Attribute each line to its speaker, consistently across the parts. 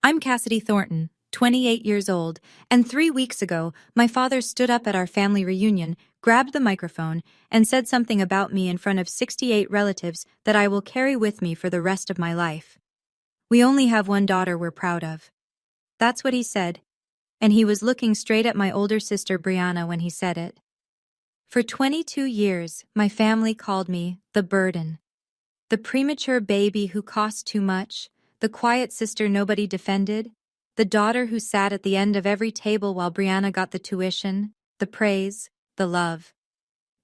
Speaker 1: I'm Cassidy Thornton, 28 years old, and 3 weeks ago, my father stood up at our family reunion, grabbed the microphone, and said something about me in front of 68 relatives that I will carry with me for the rest of my life. We only have one daughter we're proud of. That's what he said, and he was looking straight at my older sister Brianna when he said it. For 22 years, my family called me the burden. The premature baby who cost too much, the quiet sister nobody defended, the daughter who sat at the end of every table while Brianna got the tuition, the praise, the love.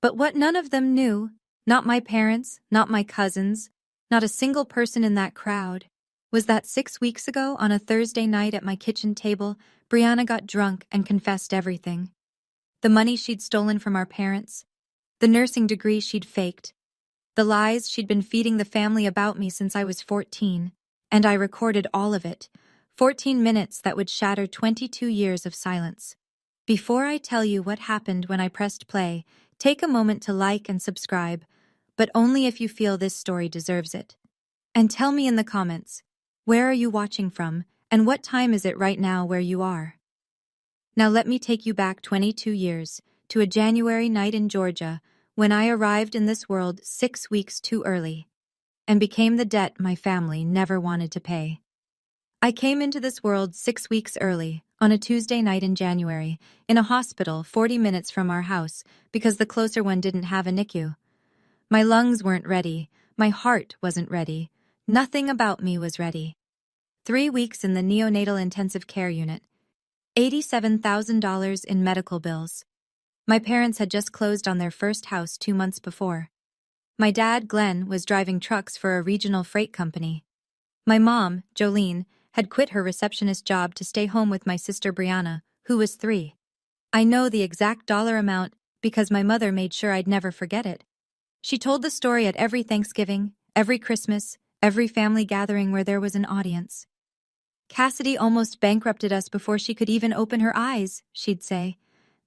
Speaker 1: But what none of them knew, not my parents, not my cousins, not a single person in that crowd, was that 6 weeks ago on a Thursday night at my kitchen table, Brianna got drunk and confessed everything. The money she'd stolen from our parents, the nursing degree she'd faked, the lies she'd been feeding the family about me since I was 14, and I recorded all of it, 14 minutes that would shatter 22 years of silence. Before I tell you what happened when I pressed play, take a moment to like and subscribe, but only if you feel this story deserves it. And tell me in the comments, where are you watching from, and what time is it right now where you are? Now let me take you back 22 years, to a January night in Georgia, when I arrived in this world 6 weeks too early, and became the debt my family never wanted to pay. I came into this world 6 weeks early, on a Tuesday night in January, in a hospital 40 minutes from our house, because the closer one didn't have a NICU. My lungs weren't ready, my heart wasn't ready, nothing about me was ready. 3 weeks in the neonatal intensive care unit, $87,000 in medical bills. My parents had just closed on their first house 2 months before. My dad, Glenn, was driving trucks for a regional freight company. My mom, Jolene, had quit her receptionist job to stay home with my sister Brianna, who was 3. I know the exact dollar amount because my mother made sure I'd never forget it. She told the story at every Thanksgiving, every Christmas, every family gathering where there was an audience. Cassidy almost bankrupted us before she could even open her eyes, she'd say.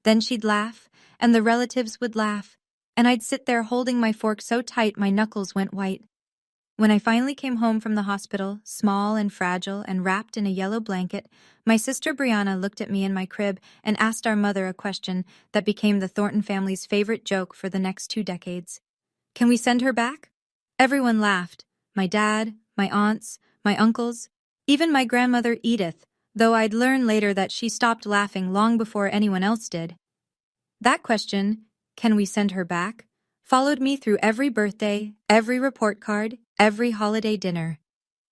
Speaker 1: Then she'd laugh, and the relatives would laugh, and I'd sit there holding my fork so tight my knuckles went white. When I finally came home from the hospital, small and fragile and wrapped in a yellow blanket, my sister Brianna looked at me in my crib and asked our mother a question that became the Thornton family's favorite joke for the next 2 decades. Can we send her back? Everyone laughed. My dad, my aunts, my uncles, even my grandmother Edith, though I'd learn later that she stopped laughing long before anyone else did. That question, can we send her back, followed me through every birthday, every report card, every holiday dinner.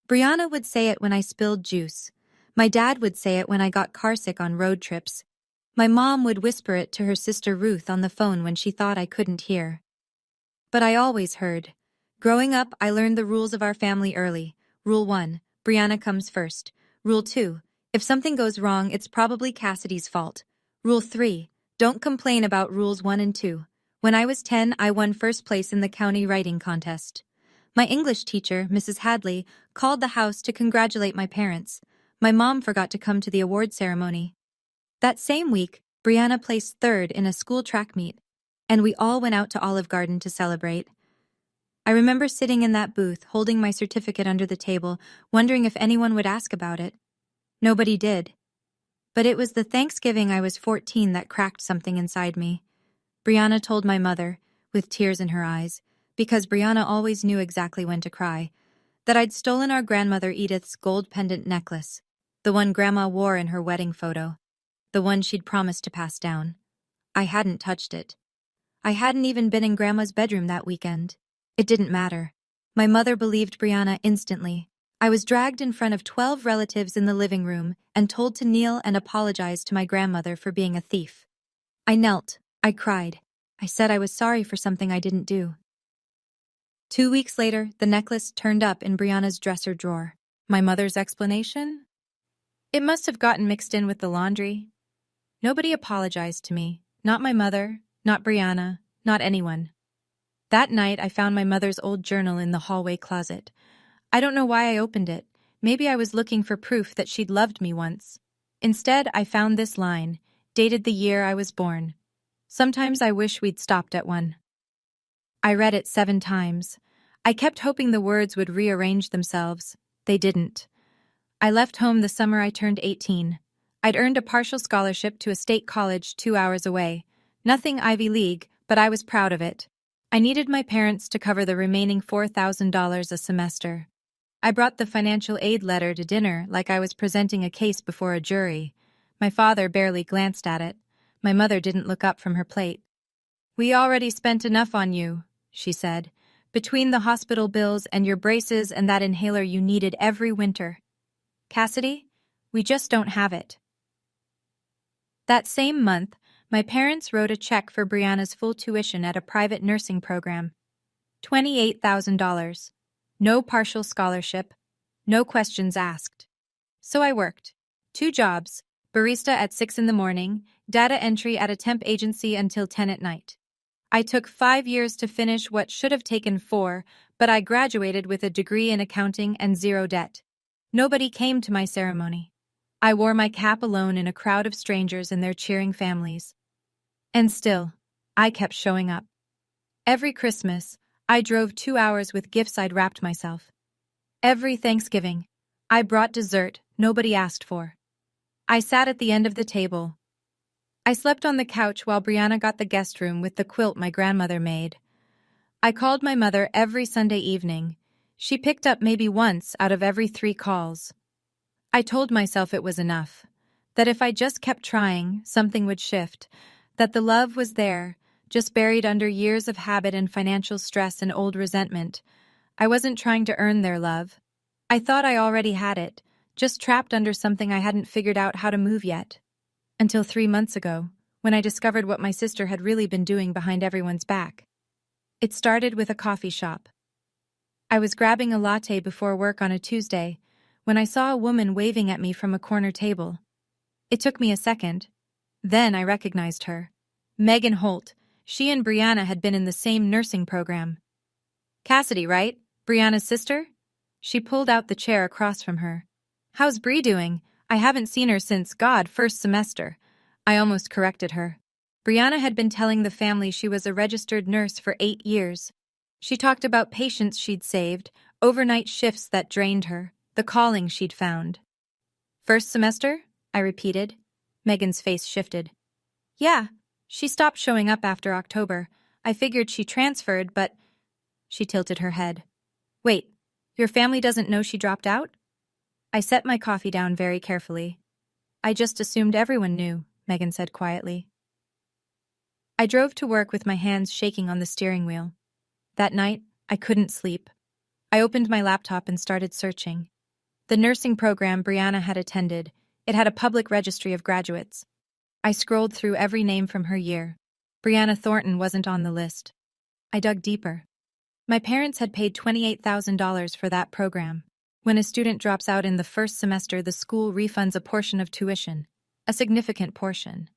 Speaker 1: Brianna would say it when I spilled juice. My dad would say it when I got carsick on road trips. My mom would whisper it to her sister Ruth on the phone when she thought I couldn't hear. But I always heard. Growing up, I learned the rules of our family early. Rule 1, Brianna comes first. Rule 2, if something goes wrong, it's probably Cassidy's fault. Rule 3, don't complain about rules 1 and 2. When I was 10, I won first place in the county writing contest. My English teacher, Mrs. Hadley, called the house to congratulate my parents. My mom forgot to come to the award ceremony. That same week, Brianna placed 3rd in a school track meet, and we all went out to Olive Garden to celebrate. I remember sitting in that booth, holding my certificate under the table, wondering if anyone would ask about it. Nobody did. But it was the Thanksgiving I was 14 that cracked something inside me. Brianna told my mother, with tears in her eyes, because Brianna always knew exactly when to cry, that I'd stolen our grandmother Edith's gold pendant necklace, the one Grandma wore in her wedding photo, the one she'd promised to pass down. I hadn't touched it. I hadn't even been in Grandma's bedroom that weekend. It didn't matter. My mother believed Brianna instantly. I was dragged in front of 12 relatives in the living room and told to kneel and apologize to my grandmother for being a thief. I knelt. I cried. I said I was sorry for something I didn't do. 2 weeks later, the necklace turned up in Brianna's dresser drawer. My mother's explanation? It must have gotten mixed in with the laundry. Nobody apologized to me. Not my mother, not Brianna, not anyone. That night, I found my mother's old journal in the hallway closet. I don't know why I opened it. Maybe I was looking for proof that she'd loved me once. Instead, I found this line, dated the year I was born. Sometimes I wish we'd stopped at 1. I read it 7 times. I kept hoping the words would rearrange themselves. They didn't. I left home the summer I turned 18. I'd earned a partial scholarship to a state college 2 hours away. Nothing Ivy League, but I was proud of it. I needed my parents to cover the remaining $4,000 a semester. I brought the financial aid letter to dinner like I was presenting a case before a jury. My father barely glanced at it. My mother didn't look up from her plate. "We already spent enough on you," she said. "Between the hospital bills and your braces and that inhaler you needed every winter. Cassidy, we just don't have it." That same month, my parents wrote a check for Brianna's full tuition at a private nursing program. $28,000. No partial scholarship. No questions asked. So I worked. 2 jobs, barista at 6 in the morning, data entry at a temp agency until 10 at night. I took 5 years to finish what should have taken 4, but I graduated with a degree in accounting and 0 debt. Nobody came to my ceremony. I wore my cap alone in a crowd of strangers and their cheering families. And still, I kept showing up. Every Christmas, I drove 2 hours with gifts I'd wrapped myself. Every Thanksgiving, I brought dessert nobody asked for. I sat at the end of the table. I slept on the couch while Brianna got the guest room with the quilt my grandmother made. I called my mother every Sunday evening. She picked up maybe once out of every 3 calls. I told myself it was enough, that if I just kept trying, something would shift, that the love was there, just buried under years of habit and financial stress and old resentment. I wasn't trying to earn their love. I thought I already had it, just trapped under something I hadn't figured out how to move yet. Until 3 months ago, when I discovered what my sister had really been doing behind everyone's back. It started with a coffee shop. I was grabbing a latte before work on a Tuesday when I saw a woman waving at me from a corner table. It took me a second. Then I recognized her. Megan Holt. She and Brianna had been in the same nursing program. "Cassidy, right? Brianna's sister?" She pulled out the chair across from her. "How's Bri doing? I haven't seen her since, first semester." I almost corrected her. Brianna had been telling the family she was a registered nurse for 8 years. She talked about patients she'd saved, overnight shifts that drained her, the calling she'd found. "First semester?" I repeated. Megan's face shifted. "Yeah, she stopped showing up after October. I figured she transferred, but..." She tilted her head. "Wait, your family doesn't know she dropped out?" I set my coffee down very carefully. "I just assumed everyone knew," Megan said quietly. I drove to work with my hands shaking on the steering wheel. That night, I couldn't sleep. I opened my laptop and started searching. The nursing program Brianna had attended, it had a public registry of graduates. I scrolled through every name from her year. Brianna Thornton wasn't on the list. I dug deeper. My parents had paid $28,000 for that program. When a student drops out in the first semester, the school refunds a portion of tuition, a significant portion.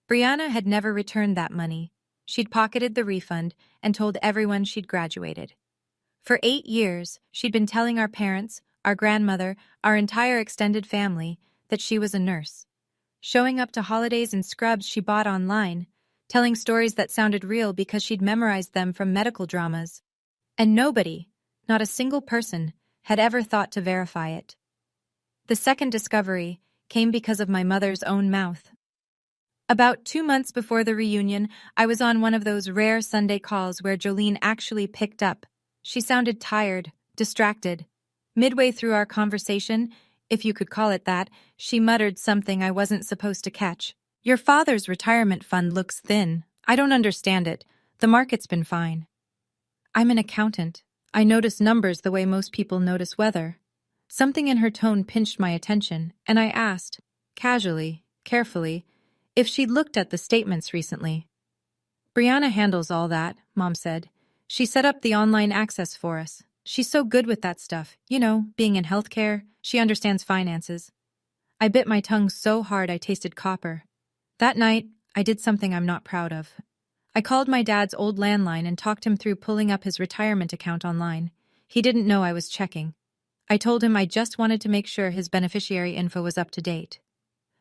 Speaker 1: Brianna had never returned that money. She'd pocketed the refund and told everyone she'd graduated. For 8 years, she'd been telling our parents, our grandmother, our entire extended family, that she was a nurse. Showing up to holidays in scrubs she bought online, telling stories that sounded real because she'd memorized them from medical dramas. And nobody, not a single person, had ever thought to verify it. The second discovery came because of my mother's own mouth. About 2 months before the reunion, I was on one of those rare Sunday calls where Jolene actually picked up. She sounded tired, distracted. Midway through our conversation, if you could call it that, she muttered something I wasn't supposed to catch. "Your father's retirement fund looks thin. I don't understand it. The market's been fine." I'm an accountant. I notice numbers the way most people notice weather. Something in her tone pinched my attention, and I asked, casually, carefully, if she'd looked at the statements recently. "Brianna handles all that," Mom said. "She set up the online access for us. She's so good with that stuff. You know, being in healthcare, she understands finances." I bit my tongue so hard I tasted copper. That night, I did something I'm not proud of. I called my dad's old landline and talked him through pulling up his retirement account online. He didn't know I was checking. I told him I just wanted to make sure his beneficiary info was up to date.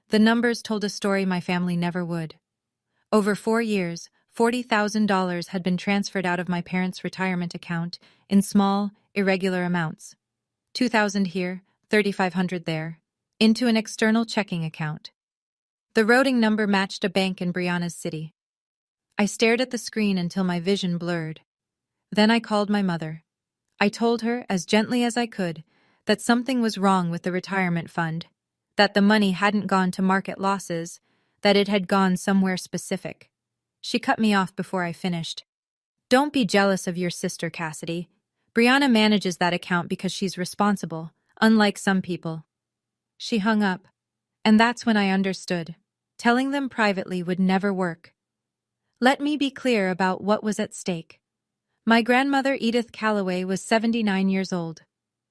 Speaker 1: The numbers told a story my family never would. Over 4 years, $40,000 had been transferred out of my parents' retirement account in small, irregular amounts. $2,000 here, $3,500 there, into an external checking account. The routing number matched a bank in Brianna's city. I stared at the screen until my vision blurred. Then I called my mother. I told her, as gently as I could, that something was wrong with the retirement fund, that the money hadn't gone to market losses, that it had gone somewhere specific. She cut me off before I finished. Don't be jealous of your sister, Cassidy. Brianna manages that account because she's responsible, unlike some people. She hung up, and that's when I understood. Telling them privately would never work. Let me be clear about what was at stake. My grandmother, Edith Calloway, was 79 years old.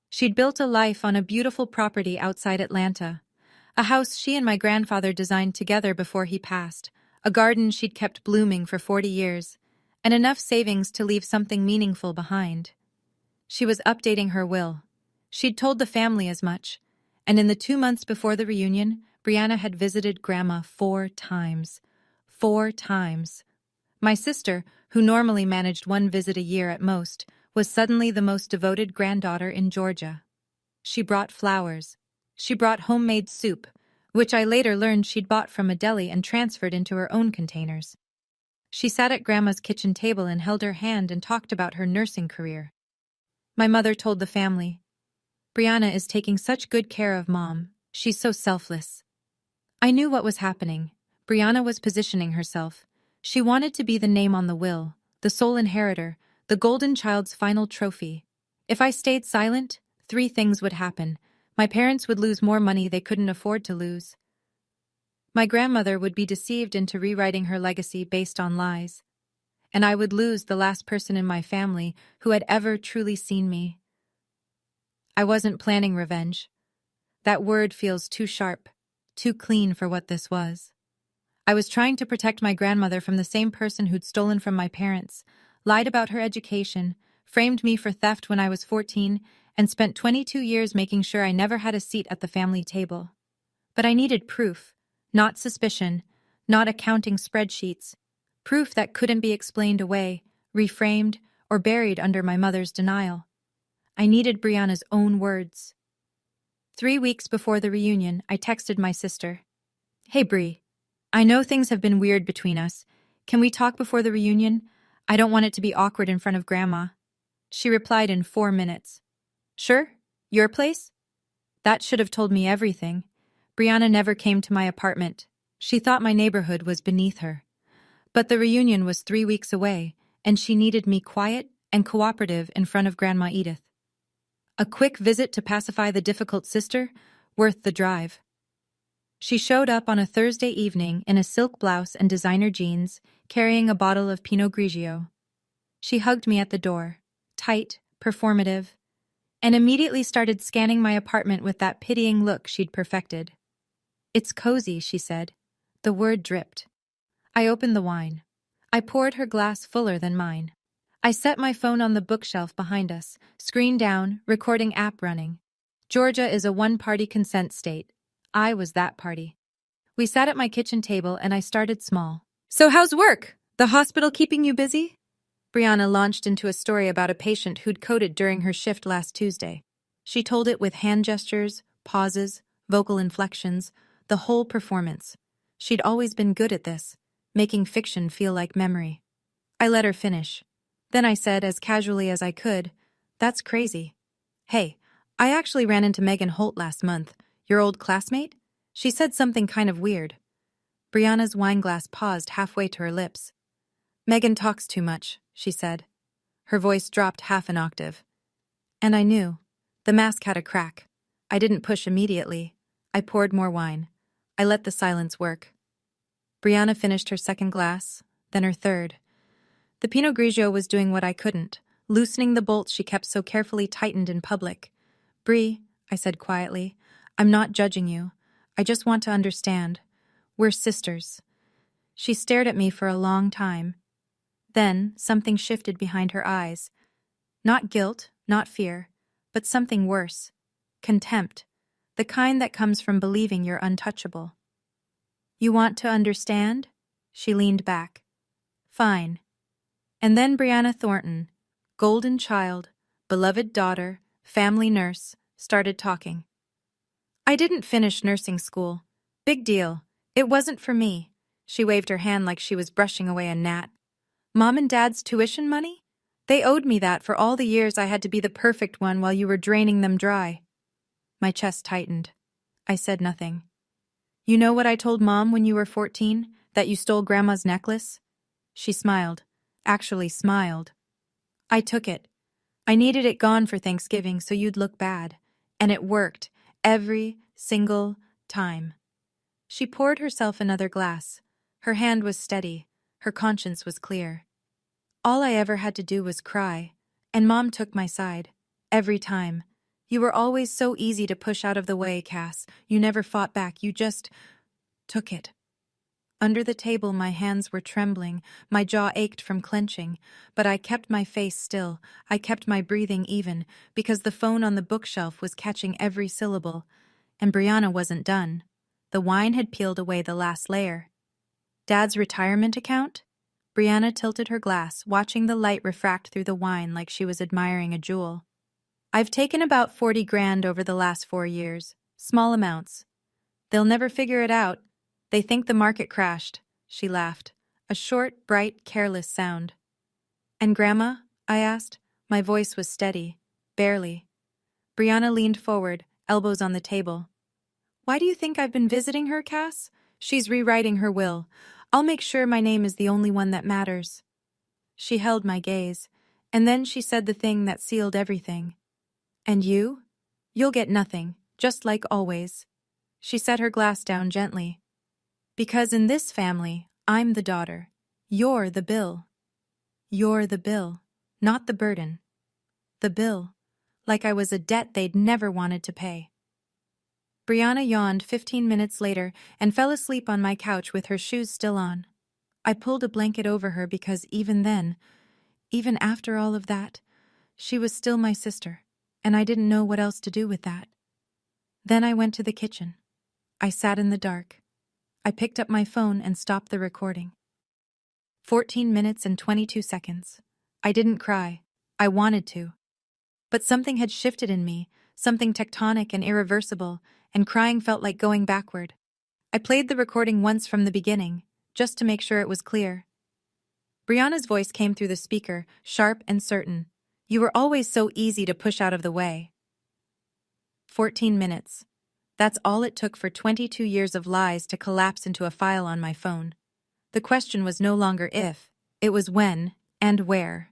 Speaker 1: She'd built a life on a beautiful property outside Atlanta, a house she and my grandfather designed together before he passed, a garden she'd kept blooming for 40 years, and enough savings to leave something meaningful behind. She was updating her will. She'd told the family as much, and in the 2 months before the reunion, Brianna had visited Grandma 4 times. 4 times. My sister, who normally managed 1 visit a year at most, was suddenly the most devoted granddaughter in Georgia. She brought flowers. She brought homemade soup, which I later learned she'd bought from a deli and transferred into her own containers. She sat at Grandma's kitchen table and held her hand and talked about her nursing career. My mother told the family, "Brianna is taking such good care of Mom. She's so selfless." I knew what was happening. Brianna was positioning herself. She wanted to be the name on the will, the sole inheritor, the golden child's final trophy. If I stayed silent, 3 things would happen. My parents would lose more money they couldn't afford to lose. My grandmother would be deceived into rewriting her legacy based on lies. And I would lose the last person in my family who had ever truly seen me. I wasn't planning revenge. That word feels too sharp, too clean for what this was. I was trying to protect my grandmother from the same person who'd stolen from my parents, lied about her education, framed me for theft when I was 14, and spent 22 years making sure I never had a seat at the family table. But I needed proof, not suspicion, not accounting spreadsheets, proof that couldn't be explained away, reframed, or buried under my mother's denial. I needed Brianna's own words. 3 weeks before the reunion, I texted my sister. "Hey Bri, I know things have been weird between us. Can we talk before the reunion? I don't want it to be awkward in front of Grandma." She replied in 4 minutes. "Sure? Your place?" That should have told me everything. Brianna never came to my apartment. She thought my neighborhood was beneath her. But the reunion was 3 weeks away, and she needed me quiet and cooperative in front of Grandma Edith. A quick visit to pacify the difficult sister, worth the drive. She showed up on a Thursday evening in a silk blouse and designer jeans, carrying a bottle of Pinot Grigio. She hugged me at the door, tight, performative, and immediately started scanning my apartment with that pitying look she'd perfected. "It's cozy," she said. The word dripped. I opened the wine. I poured her glass fuller than mine. I set my phone on the bookshelf behind us, screen down, recording app running. Georgia is a one-party consent state. I was that party. We sat at my kitchen table and I started small. "So how's work? The hospital keeping you busy?" Brianna launched into a story about a patient who'd coded during her shift last Tuesday. She told it with hand gestures, pauses, vocal inflections, the whole performance. She'd always been good at this, making fiction feel like memory. I let her finish. Then I said, as casually as I could, "That's crazy. Hey, I actually ran into Megan Holt last month, your old classmate. She said something kind of weird." Brianna's wineglass paused halfway to her lips. "Megan talks too much," she said. Her voice dropped half an octave. And I knew. The mask had a crack. I didn't push immediately. I poured more wine. I let the silence work. Brianna finished her second glass, then her third. The Pinot Grigio was doing what I couldn't, loosening the bolts she kept so carefully tightened in public. "Bri," I said quietly, "I'm not judging you. I just want to understand. We're sisters." She stared at me for a long time. Then something shifted behind her eyes. Not guilt, not fear, but something worse. Contempt. The kind that comes from believing you're untouchable. "You want to understand?" She leaned back. "Fine." And then Brianna Thornton, golden child, beloved daughter, family nurse, started talking. I didn't finish nursing school. Big deal. It wasn't for me. She waved her hand like she was brushing away a gnat. Mom and Dad's tuition money? They owed me that for all the years I had to be the perfect one while you were draining them dry. My chest tightened. I said nothing. You know what I told Mom when you were 14? That you stole Grandma's necklace? She smiled. Actually smiled. I took it. I needed it gone for Thanksgiving so you'd look bad. And it worked. Every single time. She poured herself another glass. Her hand was steady. Her conscience was clear. All I ever had to do was cry. And Mom took my side. Every time. You were always so easy to push out of the way, Cass. You never fought back. You just took it. Under the table, my hands were trembling, my jaw ached from clenching, but I kept my face still, I kept my breathing even, because the phone on the bookshelf was catching every syllable. And Brianna wasn't done. The wine had peeled away the last layer. Dad's retirement account? Brianna tilted her glass, watching the light refract through the wine like she was admiring a jewel. I've taken about 40 grand over the last 4 years. Small amounts. They'll never figure it out. They think the market crashed. She laughed. A short, bright, careless sound. And Grandma? I asked. My voice was steady. Barely. Brianna leaned forward, elbows on the table. Why do you think I've been visiting her, Cass? She's rewriting her will. I'll make sure my name is the only one that matters. She held my gaze, and then she said the thing that sealed everything. And you? You'll get nothing, just like always. She set her glass down gently. Because in this family, I'm the daughter. You're the bill. You're the bill, not the burden. The bill, like I was a debt they'd never wanted to pay. Brianna yawned 15 minutes later and fell asleep on my couch with her shoes still on. I pulled a blanket over her because even then, even after all of that, she was still my sister, and I didn't know what else to do with that. Then I went to the kitchen. I sat in the dark. I picked up my phone and stopped the recording. 14 minutes and 22 seconds. I didn't cry. I wanted to. But something had shifted in me, something tectonic and irreversible, and crying felt like going backward. I played the recording once from the beginning, just to make sure it was clear. Brianna's voice came through the speaker, sharp and certain. You were always so easy to push out of the way. 14 minutes. That's all it took for 22 years of lies to collapse into a file on my phone. The question was no longer if, it was when and where.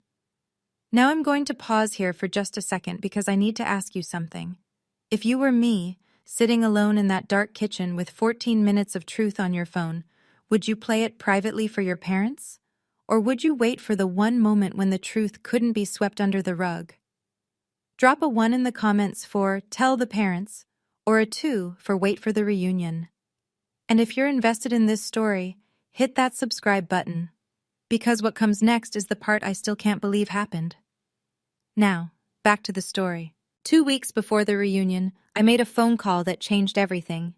Speaker 1: Now I'm going to pause here for just a second because I need to ask you something. If you were me, sitting alone in that dark kitchen with 14 minutes of truth on your phone, would you play it privately for your parents? Or would you wait for the one moment when the truth couldn't be swept under the rug? Drop a 1 in the comments for tell the parents, or a 2 for wait for the reunion. And if you're invested in this story, hit that subscribe button, because what comes next is the part I still can't believe happened. Now, back to the story. 2 weeks before the reunion, I made a phone call that changed everything.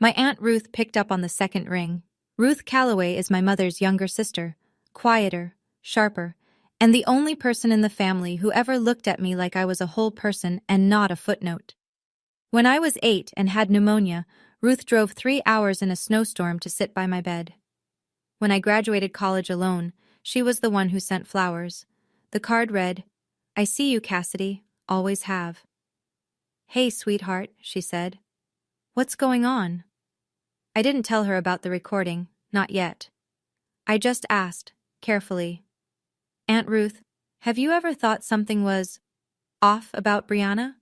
Speaker 1: My Aunt Ruth picked up on the second ring. Ruth Calloway is my mother's younger sister, quieter, sharper, and the only person in the family who ever looked at me like I was a whole person and not a footnote. When I was 8 and had pneumonia, Ruth drove 3 hours in a snowstorm to sit by my bed. When I graduated college alone, she was the one who sent flowers. The card read, I see you, Cassidy, always have. Hey, sweetheart, she said. What's going on? I didn't tell her about the recording, not yet. I just asked, carefully. Aunt Ruth, have you ever thought something was off about Brianna?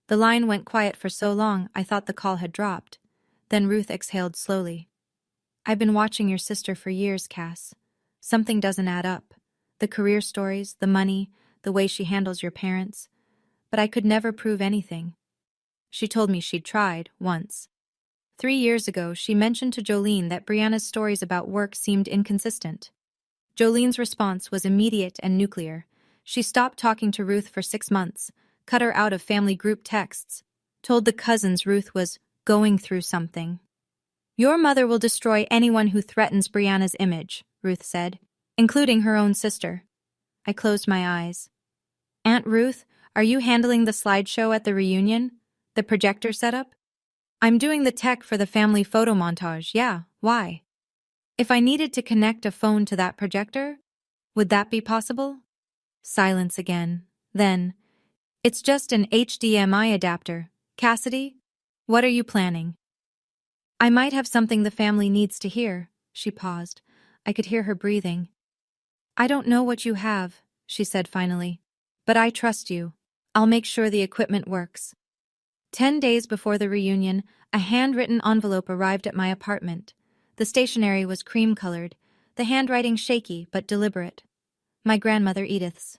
Speaker 1: The line went quiet for so long I thought the call had dropped. Then Ruth exhaled slowly. I've been watching your sister for years, Cass. Something doesn't add up. The career stories, the money, the way she handles your parents. But I could never prove anything. She told me she'd tried, once. 3 years ago, she mentioned to Jolene that Brianna's stories about work seemed inconsistent. Jolene's response was immediate and nuclear. She stopped talking to Ruth for 6 months, cut her out of family group texts, told the cousins Ruth was going through something. Your mother will destroy anyone who threatens Brianna's image, Ruth said, including her own sister. I closed my eyes. Aunt Ruth, are you handling the slideshow at the reunion? The projector setup? I'm doing the tech for the family photo montage, yeah, why? If I needed to connect a phone to that projector, would that be possible? Silence again. Then, it's just an HDMI adapter. Cassidy, what are you planning? I might have something the family needs to hear. She paused. I could hear her breathing. I don't know what you have, she said finally. But I trust you. I'll make sure the equipment works. 10 days before the reunion, a handwritten envelope arrived at my apartment. The stationery was cream-colored, the handwriting shaky but deliberate. My grandmother Edith's.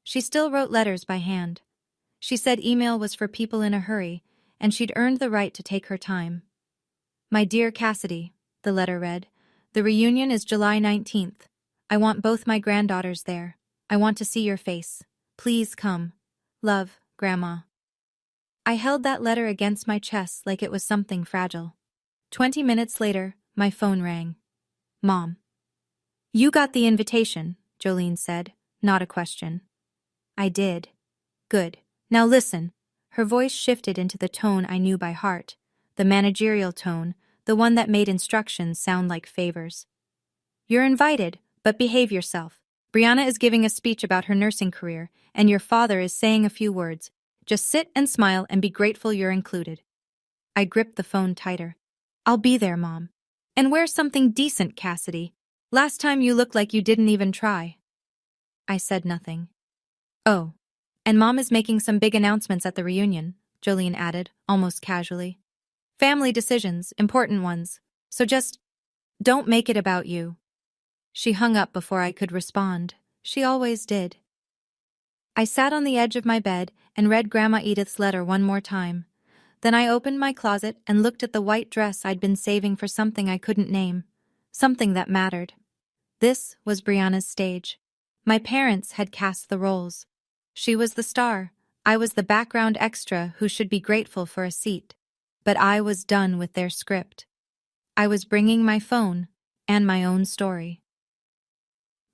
Speaker 1: She still wrote letters by hand. She said email was for people in a hurry, and she'd earned the right to take her time. My dear Cassidy, the letter read, the reunion is July 19th. I want both my granddaughters there. I want to see your face. Please come. Love, Grandma. I held that letter against my chest like it was something fragile. 20 minutes later, my phone rang. Mom. You got the invitation, Jolene said, not a question. I did. Good. Now listen. Her voice shifted into the tone I knew by heart, the managerial tone, the one that made instructions sound like favors. You're invited, but behave yourself. Brianna is giving a speech about her nursing career, and your father is saying a few words. Just sit and smile and be grateful you're included. I gripped the phone tighter. I'll be there, Mom. And wear something decent, Cassidy. Last time you looked like you didn't even try. I said nothing. Oh, and Mom is making some big announcements at the reunion, Jolene added, almost casually. Family decisions, important ones. So just don't make it about you. She hung up before I could respond. She always did. I sat on the edge of my bed and read Grandma Edith's letter one more time. Then I opened my closet and looked at the white dress I'd been saving for something I couldn't name. Something that mattered. This was Brianna's stage. My parents had cast the roles. She was the star. I was the background extra who should be grateful for a seat. But I was done with their script. I was bringing my phone and my own story.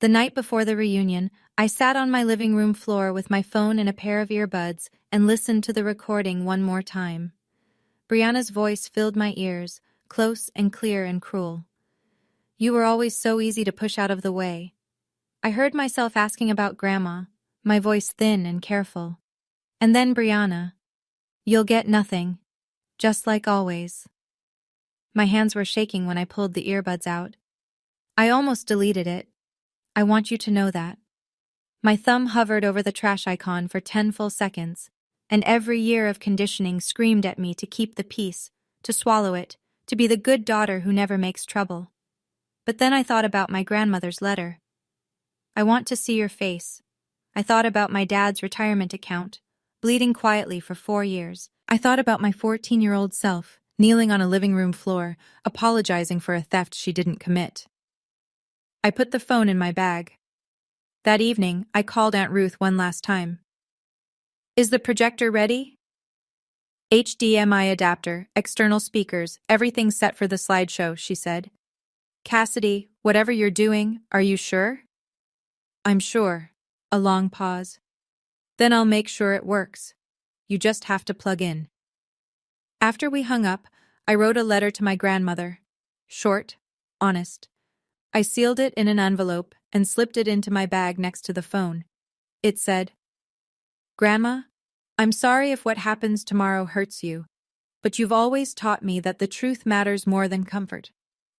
Speaker 1: The night before the reunion, I sat on my living room floor with my phone and a pair of earbuds and listened to the recording one more time. Brianna's voice filled my ears, close and clear and cruel. You were always so easy to push out of the way. I heard myself asking about Grandma, my voice thin and careful. And then Brianna. You'll get nothing. Just like always. My hands were shaking when I pulled the earbuds out. I almost deleted it. I want you to know that. My thumb hovered over the trash icon for 10 full seconds, and every year of conditioning screamed at me to keep the peace, to swallow it, to be the good daughter who never makes trouble. But then I thought about my grandmother's letter. I want to see your face. I thought about my dad's retirement account, bleeding quietly for 4 years. I thought about my 14-year-old self, kneeling on a living room floor, apologizing for a theft she didn't commit. I put the phone in my bag. That evening, I called Aunt Ruth one last time. Is the projector ready? HDMI adapter, external speakers, everything set for the slideshow, she said. Cassidy, whatever you're doing, are you sure? I'm sure. A long pause. Then I'll make sure it works. You just have to plug in. After we hung up, I wrote a letter to my grandmother. Short, honest. I sealed it in an envelope and slipped it into my bag next to the phone. It said, Grandma, I'm sorry if what happens tomorrow hurts you, but you've always taught me that the truth matters more than comfort.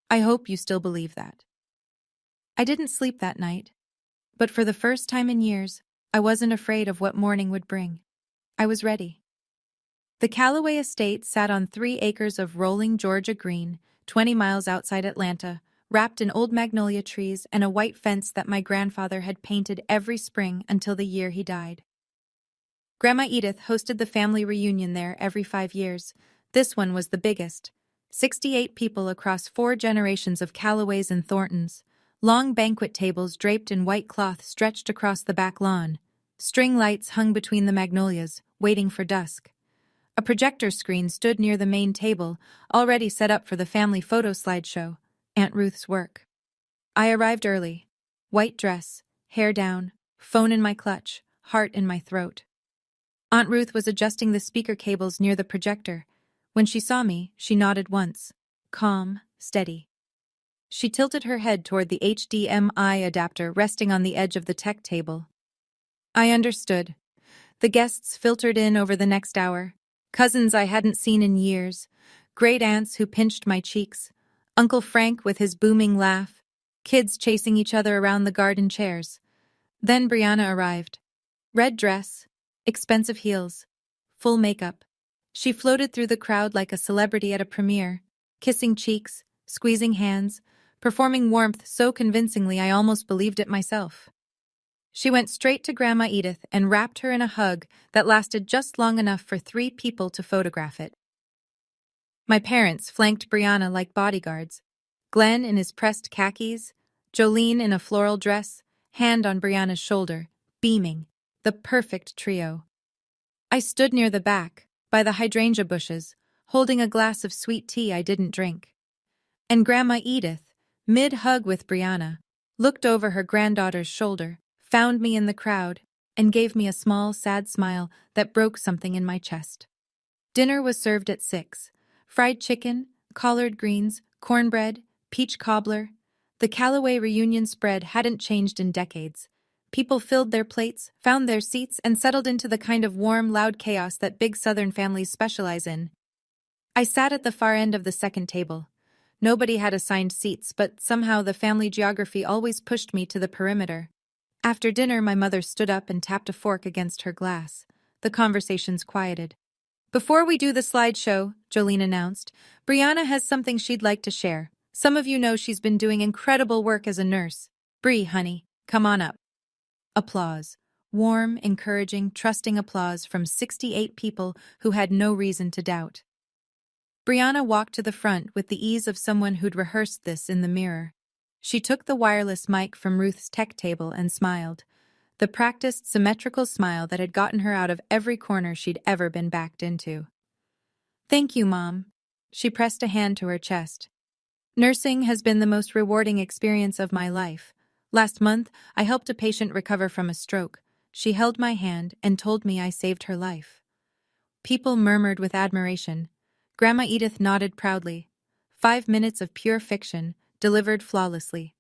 Speaker 1: I hope you still believe that. I didn't sleep that night, but for the first time in years, I wasn't afraid of what morning would bring. I was ready. The Callaway estate sat on 3 acres of rolling Georgia green, 20 miles outside Atlanta, wrapped in old magnolia trees and a white fence that my grandfather had painted every spring until the year he died. Grandma Edith hosted the family reunion there every 5 years. This one was the biggest. 68 people across 4 generations of Callaways and Thorntons. Long banquet tables draped in white cloth stretched across the back lawn. String lights hung between the magnolias, waiting for dusk. A projector screen stood near the main table, already set up for the family photo slideshow, Aunt Ruth's work. I arrived early. White dress, hair down, phone in my clutch, heart in my throat. Aunt Ruth was adjusting the speaker cables near the projector. When she saw me, she nodded once. Calm, steady. She tilted her head toward the HDMI adapter resting on the edge of the tech table. I understood. The guests filtered in over the next hour. Cousins I hadn't seen in years. Great aunts who pinched my cheeks. Uncle Frank with his booming laugh. Kids chasing each other around the garden chairs. Then Brianna arrived. Red dress, expensive heels, full makeup. She floated through the crowd like a celebrity at a premiere, kissing cheeks, squeezing hands, performing warmth so convincingly I almost believed it myself. She went straight to Grandma Edith and wrapped her in a hug that lasted just long enough for 3 people to photograph it. My parents flanked Brianna like bodyguards. Glenn in his pressed khakis, Jolene in a floral dress, hand on Brianna's shoulder, beaming, the perfect trio. I stood near the back, by the hydrangea bushes, holding a glass of sweet tea I didn't drink. And Grandma Edith, mid-hug with Brianna, looked over her granddaughter's shoulder, found me in the crowd, and gave me a small, sad smile that broke something in my chest. Dinner was served at 6. Fried chicken, collard greens, cornbread, peach cobbler. The Callaway reunion spread hadn't changed in decades. People filled their plates, found their seats, and settled into the kind of warm, loud chaos that big Southern families specialize in. I sat at the far end of the second table. Nobody had assigned seats, but somehow the family geography always pushed me to the perimeter. After dinner, my mother stood up and tapped a fork against her glass. The conversations quieted. Before we do the slideshow, Jolene announced, Brianna has something she'd like to share. Some of you know she's been doing incredible work as a nurse. Bri, honey, come on up. Applause. Warm, encouraging, trusting applause from 68 people who had no reason to doubt. Brianna walked to the front with the ease of someone who'd rehearsed this in the mirror. She took the wireless mic from Ruth's tech table and smiled. The practiced, symmetrical smile that had gotten her out of every corner she'd ever been backed into. Thank you, Mom. She pressed a hand to her chest. Nursing has been the most rewarding experience of my life. Last month, I helped a patient recover from a stroke. She held my hand and told me I saved her life. People murmured with admiration. Grandma Edith nodded proudly. 5 minutes of pure fiction, delivered flawlessly.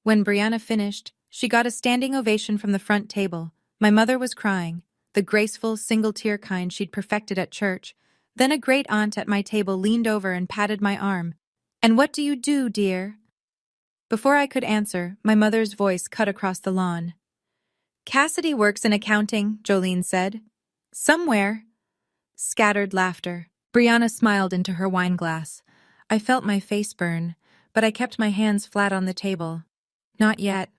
Speaker 1: When Brianna finished, she got a standing ovation from the front table. My mother was crying, the graceful, single-tear kind she'd perfected at church. Then a great aunt at my table leaned over and patted my arm. "And what do you do, dear?" Before I could answer, my mother's voice cut across the lawn. "Cassidy works in accounting," Jolene said. "Somewhere." Scattered laughter. Brianna smiled into her wineglass. I felt my face burn, but I kept my hands flat on the table. Not yet.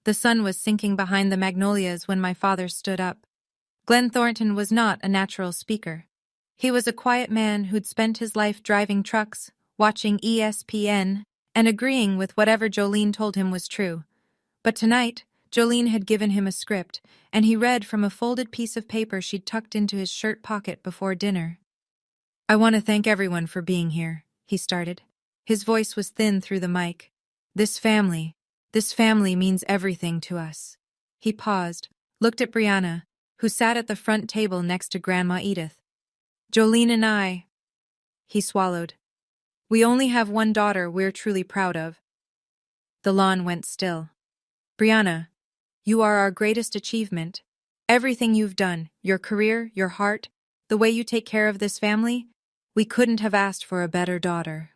Speaker 1: The sun was sinking behind the magnolias when my father stood up. Glenn Thornton was not a natural speaker. He was a quiet man who'd spent his life driving trucks, watching ESPN, and agreeing with whatever Jolene told him was true. But tonight, Jolene had given him a script, and he read from a folded piece of paper she'd tucked into his shirt pocket before dinner. "I want to thank everyone for being here," he started. His voice was thin through the mic. This family means everything to us." He paused, looked at Brianna, who sat at the front table next to Grandma Edith. "Jolene and I," he swallowed. "We only have one daughter we're truly proud of." The lawn went still. "Brianna, you are our greatest achievement. Everything you've done, your career, your heart, the way you take care of this family, we couldn't have asked for a better daughter."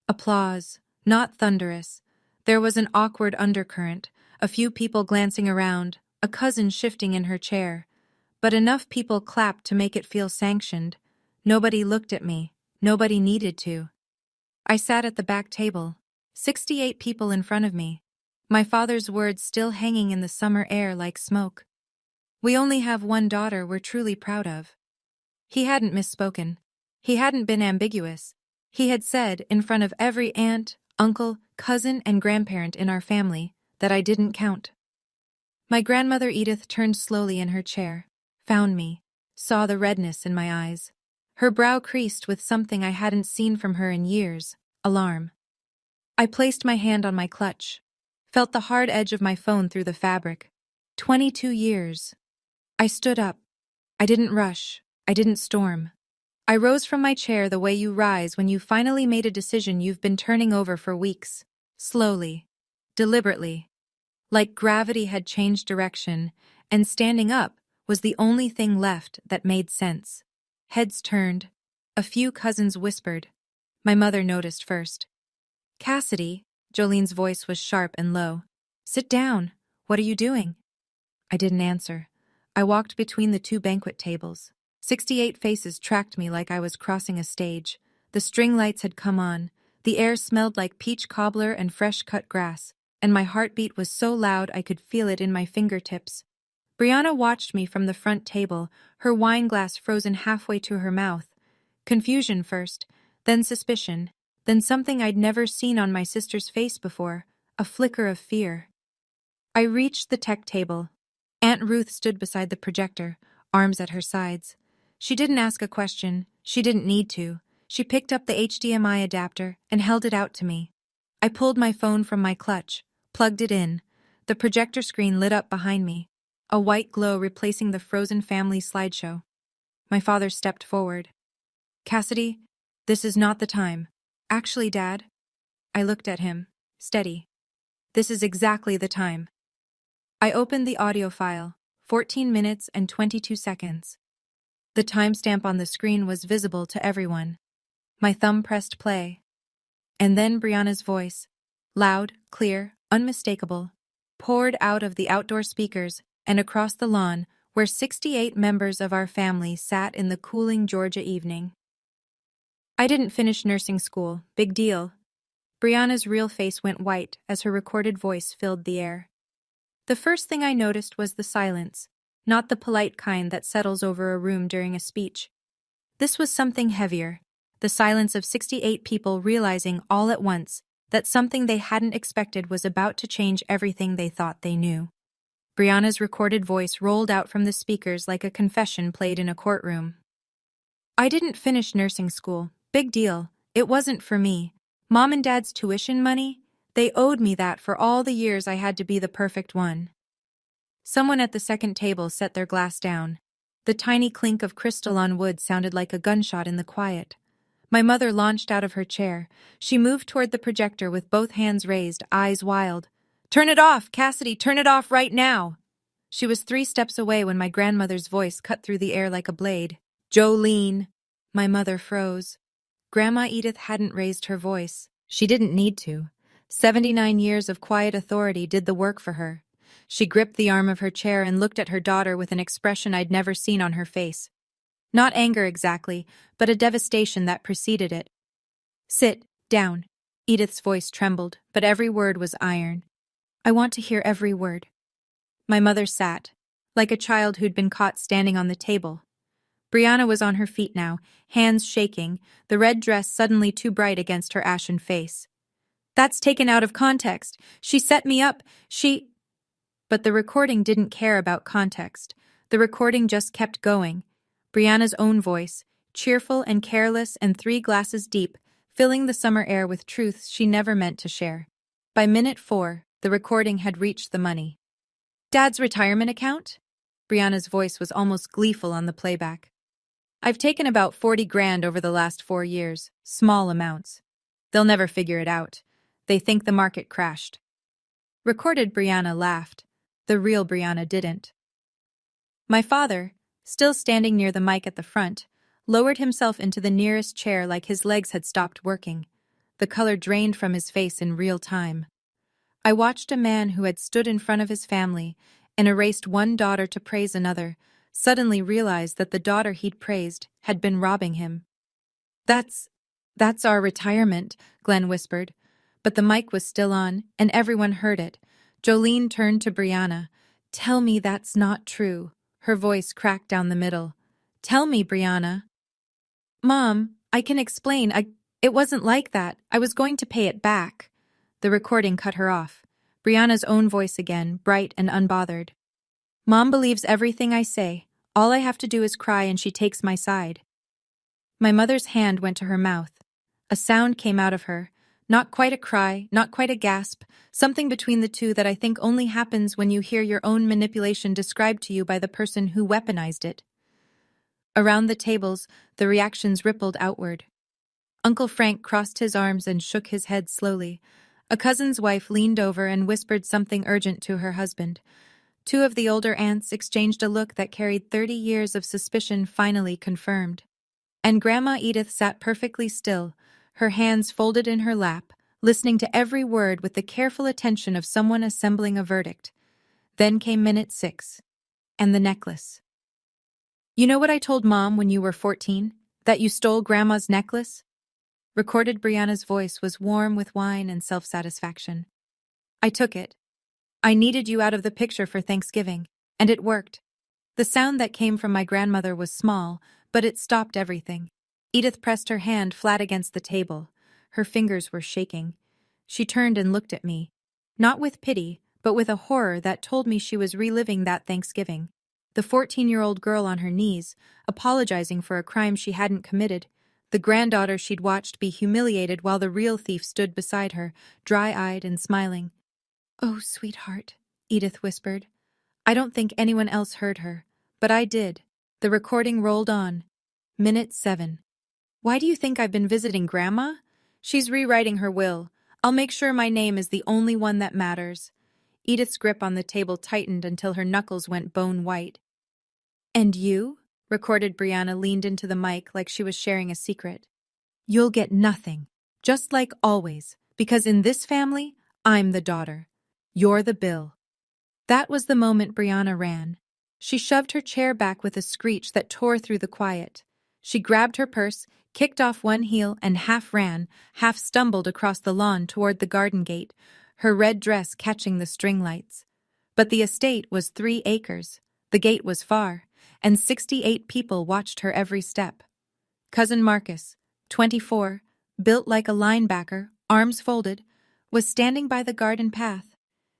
Speaker 1: Applause, not thunderous. There was an awkward undercurrent, a few people glancing around, a cousin shifting in her chair. But enough people clapped to make it feel sanctioned. Nobody looked at me. Nobody needed to. I sat at the back table, 68 people in front of me, my father's words still hanging in the summer air like smoke. "We only have one daughter we're truly proud of." He hadn't misspoken. He hadn't been ambiguous. He had said, in front of every aunt, uncle, cousin, and grandparent in our family, that I didn't count. My grandmother Edith turned slowly in her chair, found me, saw the redness in my eyes. Her brow creased with something I hadn't seen from her in years, alarm. I placed my hand on my clutch, felt the hard edge of my phone through the fabric. 22 years. I stood up. I didn't rush. I didn't storm. I rose from my chair the way you rise when you finally made a decision you've been turning over for weeks. Slowly. Deliberately. Like gravity had changed direction, and standing up was the only thing left that made sense. Heads turned. A few cousins whispered. My mother noticed first. Cassidy, Jolene's voice was sharp and low. Sit down. What are you doing? I didn't answer. I walked between the two banquet tables. 68 faces tracked me like I was crossing a stage. The string lights had come on. The air smelled like peach cobbler and fresh-cut grass, and my heartbeat was so loud I could feel it in my fingertips. Brianna watched me from the front table, her wine glass frozen halfway to her mouth. Confusion first, then suspicion, then something I'd never seen on my sister's face before, a flicker of fear. I reached the tech table. Aunt Ruth stood beside the projector, arms at her sides. She didn't ask a question. She didn't need to. She picked up the HDMI adapter and held it out to me. I pulled my phone from my clutch, plugged it in. The projector screen lit up behind me, a white glow replacing the frozen family slideshow. My father stepped forward. Cassidy, this is not the time. Actually, Dad. I looked at him, steady. This is exactly the time. I opened the audio file, 14 minutes and 22 seconds. The timestamp on the screen was visible to everyone. My thumb pressed play. And then Brianna's voice, loud, clear, unmistakable, poured out of the outdoor speakers and across the lawn where 68 members of our family sat in the cooling Georgia evening. I didn't finish nursing school, big deal. Brianna's real face went white as her recorded voice filled the air. The first thing I noticed was the silence, not the polite kind that settles over a room during a speech. This was something heavier, the silence of 68 people realizing all at once that something they hadn't expected was about to change everything they thought they knew. Brianna's recorded voice rolled out from the speakers like a confession played in a courtroom. I didn't finish nursing school, big deal. It wasn't for me. Mom and Dad's tuition money? They owed me that for all the years I had to be the perfect one. Someone at the second table set their glass down. The tiny clink of crystal on wood sounded like a gunshot in the quiet. My mother launched out of her chair. She moved toward the projector with both hands raised, eyes wild. Turn it off, Cassidy, turn it off right now! She was 3 steps away when my grandmother's voice cut through the air like a blade. Jolene! My mother froze. Grandma Edith hadn't raised her voice. She didn't need to. 79 years of quiet authority did the work for her. She gripped the arm of her chair and looked at her daughter with an expression I'd never seen on her face. Not anger exactly, but a devastation that preceded it. Sit down. Edith's voice trembled, but every word was iron. I want to hear every word. My mother sat, like a child who'd been caught standing on the table. Brianna was on her feet now, hands shaking, the red dress suddenly too bright against her ashen face. That's taken out of context. She set me up. But the recording didn't care about context. The recording just kept going. Brianna's own voice, cheerful and careless and 3 glasses deep, filling the summer air with truths she never meant to share. By minute 4, the recording had reached the money. Dad's retirement account? Brianna's voice was almost gleeful on the playback. I've taken about 40 grand over the last 4 years, small amounts. They'll never figure it out. They think the market crashed. Recorded Brianna laughed. The real Brianna didn't. My father, still standing near the mic at the front, lowered himself into the nearest chair like his legs had stopped working. The color drained from his face in real time. I watched a man who had stood in front of his family and erased one daughter to praise another, suddenly realize that the daughter he'd praised had been robbing him. That's our retirement, Glenn whispered. But the mic was still on, and everyone heard it. Jolene turned to Brianna. Tell me that's not true. Her voice cracked down the middle. Tell me, Brianna. Mom, I can explain. It wasn't like that. I was going to pay it back. The recording cut her off. Brianna's own voice again, bright and unbothered. Mom believes everything I say. All I have to do is cry and she takes my side. My mother's hand went to her mouth. A sound came out of her. Not quite a cry, not quite a gasp, something between the two that I think only happens when you hear your own manipulation described to you by the person who weaponized it. Around the tables, the reactions rippled outward. Uncle Frank crossed his arms and shook his head slowly. A cousin's wife leaned over and whispered something urgent to her husband. Two of the older aunts exchanged a look that carried 30 years of suspicion finally confirmed. And Grandma Edith sat perfectly still, her hands folded in her lap, listening to every word with the careful attention of someone assembling a verdict. Then came minute 6. And the necklace. "You know what I told Mom when you were 14? That you stole Grandma's necklace?" Recorded Brianna's voice was warm with wine and self-satisfaction. "I took it. I needed you out of the picture for Thanksgiving, and it worked." The sound that came from my grandmother was small, but it stopped everything. Edith pressed her hand flat against the table. Her fingers were shaking. She turned and looked at me, not with pity, but with a horror that told me she was reliving that Thanksgiving. The 14-year-old girl on her knees, apologizing for a crime she hadn't committed. The granddaughter she'd watched be humiliated while the real thief stood beside her, dry-eyed and smiling. "Oh, sweetheart," Edith whispered. I don't think anyone else heard her, but I did. The recording rolled on. Minute 7. "Why do you think I've been visiting Grandma? She's rewriting her will. I'll make sure my name is the only one that matters." Edith's grip on the table tightened until her knuckles went bone white. "And you?" Recorded Brianna leaned into the mic like she was sharing a secret. "You'll get nothing, just like always, because in this family, I'm the daughter. You're the bill." That was the moment Brianna ran. She shoved her chair back with a screech that tore through the quiet. She grabbed her purse, kicked off one heel, and half ran, half stumbled across the lawn toward the garden gate, her red dress catching the string lights. But the estate was 3 acres. The gate was far, and 68 people watched her every step. Cousin Marcus, 24, built like a linebacker, arms folded, was standing by the garden path.